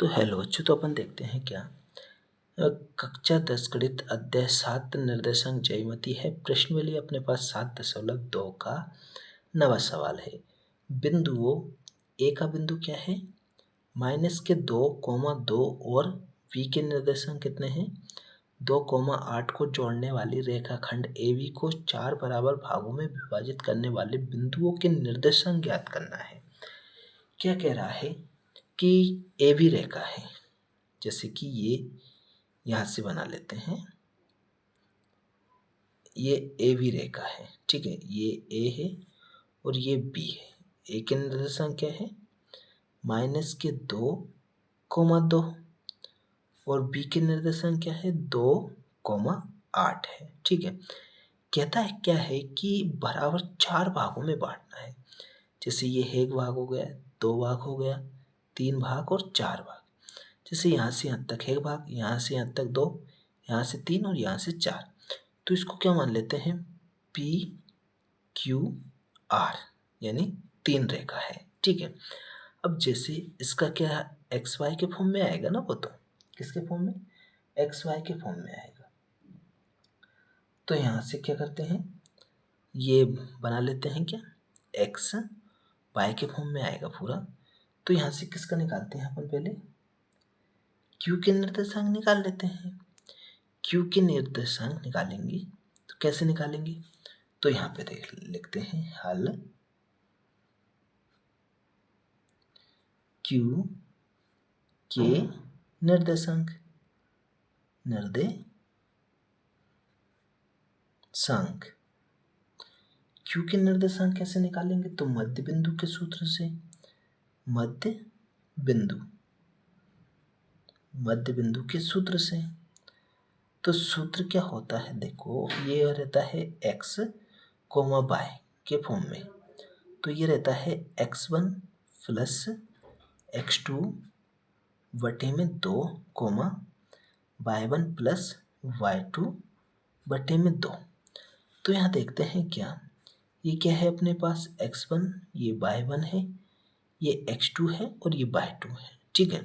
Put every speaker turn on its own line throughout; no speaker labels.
तो हेलो बच्चों, तो अपन देखते हैं क्या कक्षा 10 गणित अध्याय 7 निर्देशांक जयमती है। प्रश्नावली अपने पास 7.2 का नवा सवाल है। बिंदुओं ए का बिंदु क्या है, -2,2 और बी के निर्देशांक कितने हैं 2,8 को जोड़ने वाली रेखाखंड AB को 4 बराबर भागों में विभाजित करने वाले बिंदुओं के निर्देशांक ज्ञात करना है। क्या कह रहा है कि AB रेखा है, जैसे कि ये यहाँ से बना लेते हैं, ये AB रेखा है, ठीक है। ये A है और ये B है। A के निर्देशांक क्या है -2,2 और B के निर्देशांक क्या है 2,8 है, ठीक है। कहता है क्या है कि बराबर 4 भागों में बांटना है। जैसे ये एक भाग हो गया, 2 भाग हो गया, 3 भाग और 4 भाग। जैसे यहाँ से यहाँ तक एक भाग, यहाँ से यहाँ तक 2, यहाँ से 3 और यहाँ से 4। तो इसको क्या मान लेते हैं PQR, यानी 3 रेखा है, ठीक है। अब जैसे इसका क्या XY के फॉर्म में आएगा ना, वो तो किसके फॉर्म में, XY के फॉर्म में आएगा। तो यहाँ से क्या करते हैं, ये बना लेते हैं क्या, X Y के फॉर्म में आएगा पूरा। तो यहाँ से किसका निकालते हैं अपन, पहले Q के निर्देशांक निकाल लेते हैं। Q के निर्देशांक निकालेंगे तो कैसे निकालेंगे, तो यहाँ पे देख लिखते हैं हल Q के निर्देशांक Q के निर्देशांक कैसे निकालेंगे, तो मध्य बिंदु के सूत्र से। मध्य बिंदु के सूत्र से। तो सूत्र क्या होता है, देखो ये रहता है x, y के फॉर्म में। तो ये रहता है x1 प्लस x2 बटे में 2, y1 प्लस y2 बटे में 2। तो यहाँ देखते हैं क्या, ये क्या है अपने पास x1, ये y1 है, ये x2 है और ये y2 है, ठीक है।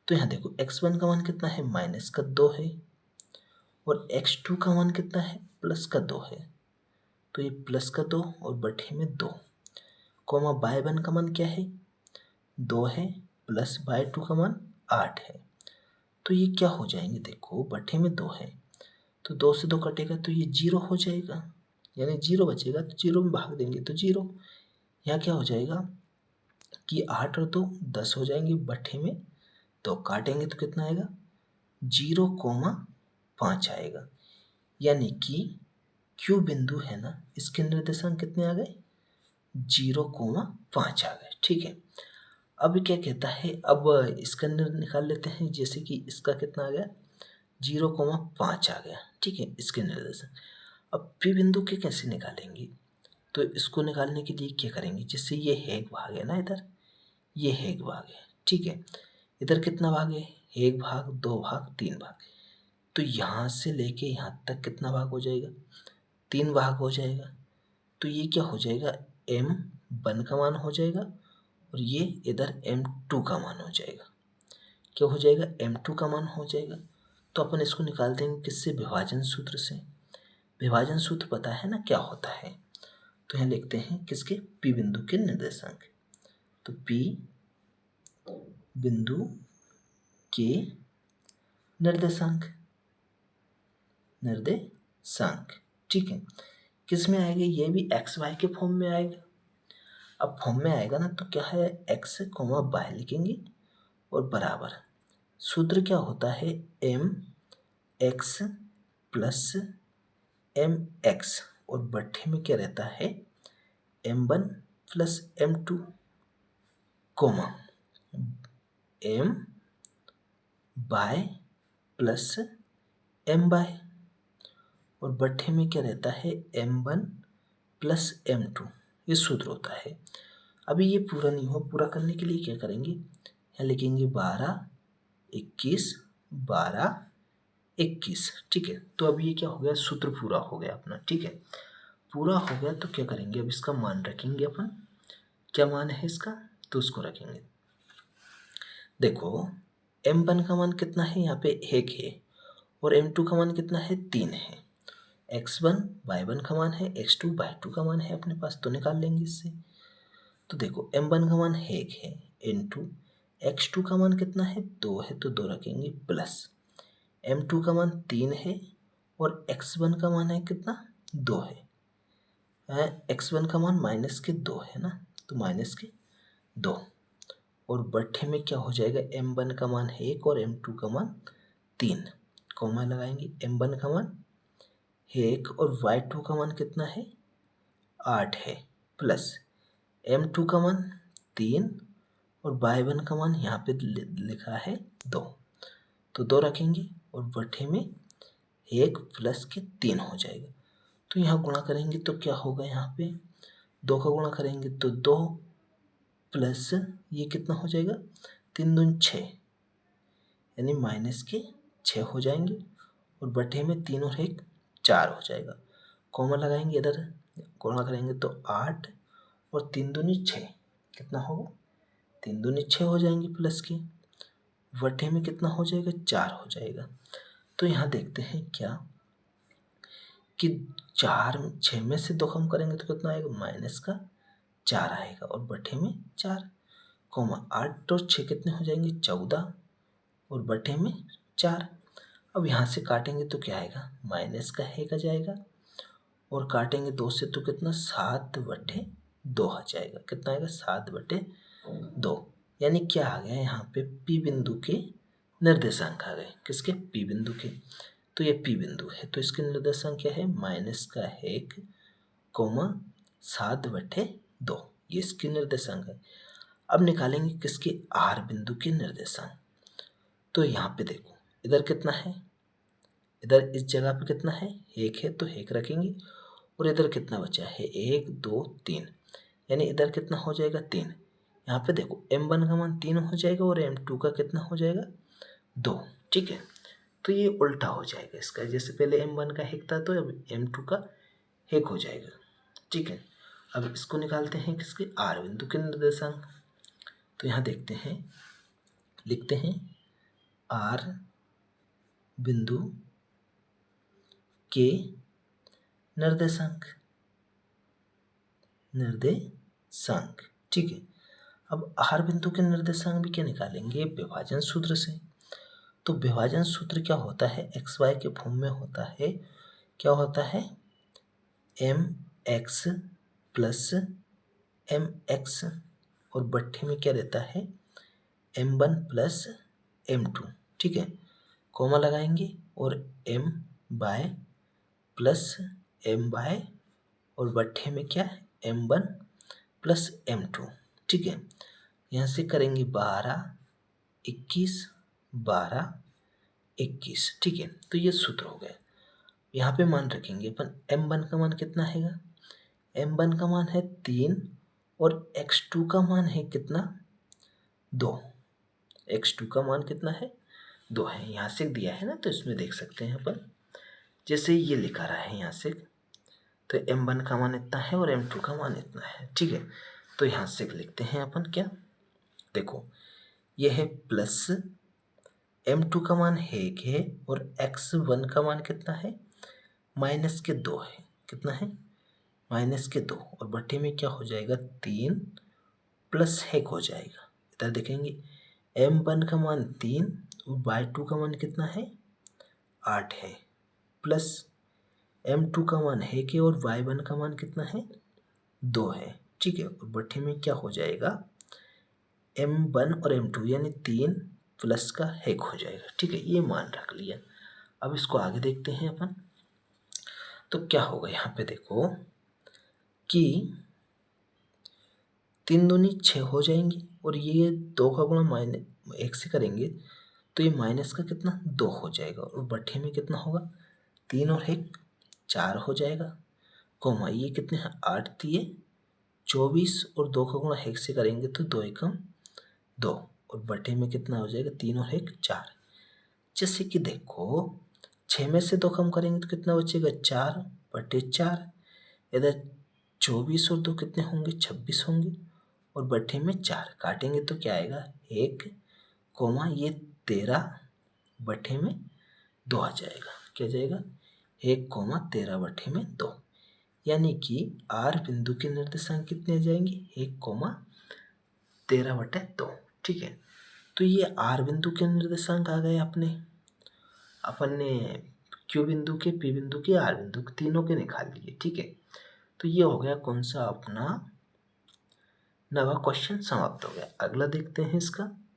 तो यहाँ देखो x1 का मान कितना है -2 है और x2 का मान कितना है +2 है। तो ये +2 और बटे में 2, y1 का मान क्या है 2 है, प्लस y2 का मान 8 है। तो ये क्या हो जाएंगे, देखो बटे में 2 है तो 2 से 2 कटेगा तो ये 0 हो जाएगा, यानी 0 बचेगा। तो 0 में भाग देंगे तो 0। यहाँ क्या हो जाएगा कि 8 और 2 10 हो जाएंगे, बटे में 2 काटेंगे तो कितना आएगा 0,5 आएगा। यानी कि Q बिंदु है ना, इसके निर्देशांक कितने आ गए 0,5 आ गए, ठीक है। अब क्या कहता है, अब इसका निकाल लेते हैं। जैसे कि इसका कितना आ गया 0,5 आ गया, ठीक है, इसके निर्देशांक। अब P बिंदु के कैसे निकालेंगे, तो इसको निकालने के लिए क्या करेंगे, जैसे ये एक भाग है ना, इधर ये एक भाग है, ठीक है। इधर कितना भाग है, एक भाग, 2 भाग, 3 भाग। तो यहाँ से लेके यहाँ तक कितना भाग हो जाएगा 3 भाग हो जाएगा। तो ये क्या हो जाएगा M1 का मान हो जाएगा और ये इधर M2 का मान हो जाएगा। क्या हो जाएगा M2 का मान हो जाएगा। तो अपन इसको निकाल देंगे किससे, विभाजन सूत्र से। विभाजन सूत्र पता है ना क्या होता है। तो यहाँ लिखते हैं किसके, P बिंदु के निर्देशांक। तो P बिंदु के निर्देशांक, ठीक है। किस में आएगा, ये भी XY के फॉर्म में आएगा। अब फॉर्म में आएगा ना, तो क्या है x, y लिखेंगे और बराबर सूत्र क्या होता है mx प्लस mx और बट्ठे में क्या रहता है m1 plus m2, m by plus m by और बट्ठे में क्या रहता है m1 प्लस m2। ये सूत्र होता है। अभी ये पूरा नहीं हो, पूरा करने के लिए क्या करेंगे, यहाँ लिखेंगे 12, 21, 12, 21, ठीक है। तो अब ये क्या हो गया, सूत्र पूरा हो गया अपना, ठीक है। पूरा हो गया तो क्या करेंगे, अब इसका मान रखेंगे अपन। क्या मान है इसका, तो उसको रखेंगे। देखो m1 का मान कितना है, यहाँ पे 1 है और m2 का मान कितना है, 3 है। x1 y1 का मान है, x2 y2 का मान है अपने पास, तो निकाल लेंगे इससे। तो देखो m1 का मान 1 है इंटू x2 का मान कितना है, 2 है, तो 2 रखेंगे प्लस m2 का मान 3 है और x1 का मान है कितना, 2 है। x1 का मान माइनस के 2 है ना, तो माइनस के 2 और बट्ठे में क्या हो जाएगा, m1 का मान 1 और m2 का मान 3, कॉमा लगाएंगे। m1 का मान 1 और y2 का मान कितना है, 8 है, प्लस m2 का मान 3 और y1 का मान यहाँ पे लिखा है 2, तो 2 रखेंगे और बट्ठे में 1 प्लस के 3 हो जाएगा। तो यहाँ गुणा करेंगे तो क्या होगा, यहाँ पे 2 का गुणा करेंगे तो 2 प्लस ये कितना हो जाएगा, 3 दूनी 6, यानी माइनस के 6 हो जाएंगे और बटे में 3 और 1 4 हो जाएगा। कॉमा लगाएंगे, इधर गुणा करेंगे तो 8 और 3 दूनी 6 कितना होगा, 3 दूनी 6 हो जाएंगे प्लस के, बटे में कितना हो जाएगा, 4 हो जाएगा। तो यहाँ देखते हैं क्या कि 6 में से 2 कम करेंगे तो कितना आएगा, माइनस का 4 आएगा और बटे में 4, कॉमा 8 और 6 कितने हो जाएंगे, 14 और बटे में 4। अब यहाँ से काटेंगे तो क्या आएगा, माइनस का 1 आ जाएगा और काटेंगे 2 से तो कितना, 7/2 आ जाएगा। कितना आएगा, 7/2, यानी क्या आ गया यहाँ पे, P बिंदु के निर्देशांक आ गए। किसके, P बिंदु के। तो ये P बिंदु है तो इसके निर्देशांक क्या है, माइनस का 1, 7/2, ये इसके निर्देशांक है। अब निकालेंगे किसके, R बिंदु के निर्देशांक। तो यहाँ पे देखो इधर कितना है, इधर इस जगह पे कितना है, 1 है तो 1 रखेंगे और इधर कितना बचा है, 1 2 3, यानी इधर कितना हो जाएगा, 3। यहाँ पे देखो m1 का मान 3 हो जाएगा और m2 का कितना हो जाएगा, 2। ठीक है, तो ये उल्टा हो जाएगा इसका, जैसे पहले m1 का 1 था तो अब m2 का 1 हो जाएगा। ठीक है, अब इसको निकालते हैं किसके, R बिंदु के निर्देशांक। तो यहाँ देखते हैं, लिखते हैं R बिंदु के निर्देशांक, ठीक है। अब R बिंदु के निर्देशांक भी क्या निकालेंगे, विभाजन सूत्र से। तो विभाजन सूत्र क्या होता है, xy के फॉर्म में होता है, क्या होता है, mx प्लस mx और बट्ठे में क्या रहता है, m1 प्लस m2। ठीक है, कॉमा लगाएंगे और m/, प्लस m/, और बट्ठे में क्या है, m1 प्लस m2। ठीक है, यहाँ से करेंगे 12 21 12 21। ठीक है, तो ये सूत्र हो गया। यहाँ पे मान रखेंगे अपन, m1 का मान कितना है, m1 का मान है 3 और x2 का मान है कितना, 2। x2 का मान कितना है, 2 है, यहाँ से दिया है ना, तो इसमें देख सकते हैं अपन, जैसे ये लिखा रहा है यहाँ से, तो m1 का मान इतना है और m2 का मान इतना है। ठीक है, तो यहाँ से लिखते हैं अपन, क्या देखो ये है प्लस m2 का मान 1 है और x1 का मान कितना है, माइनस के 2 है। कितना है, माइनस के 2 और बट्टे में क्या हो जाएगा, 3 प्लस 1 हो जाएगा। इधर देखेंगे m1 का मान 3 और y2 का मान कितना है, 8 है, प्लस m2 का मान 1 है और y1 का मान कितना है, 2 है। ठीक है, और बट्टे में क्या हो जाएगा, m1 और m2 यानी 3 प्लस का 1 हो जाएगा। ठीक है, ये मान रख लिया। अब इसको आगे देखते हैं अपन, तो क्या होगा, यहाँ पे देखो कि 3 दूनी 6 हो जाएंगी और ये 2 का गुणा माइनस 1 से करेंगे तो ये माइनस का कितना, 2 हो जाएगा और बट्ठे में कितना होगा, 3 और 1 4 हो जाएगा। कॉमा ये कितने हैं, 8 दिए 24 और 2 का गुणा 1 से करेंगे तो 2 एकम 2 और बटे में कितना हो जाएगा, 3 और 1 4। जैसे कि देखो 6 में से 2 कम करेंगे तो कितना बचेगा, 4/4। इधर 24 और 2 कितने होंगे, 26 होंगे और बटे में 4 काटेंगे तो क्या आएगा, 1, कोमा ये 13/2 आ जाएगा। क्या जाएगा? 1,13/2। यानी कि आर बिंदु के निर्देशांक कितने आ जाएंगे? 1,13/2। ठीक है, तो ये आर बिंदु के निर्देशांक आ गए अपन ने क्यू बिंदु के, पी बिंदु के, आर बिंदु के, तीनों के निकाल लिए। ठीक है, तो ये हो गया कौन सा अपना 9वां क्वेश्चन समाप्त हो गया। अगला देखते हैं इसका।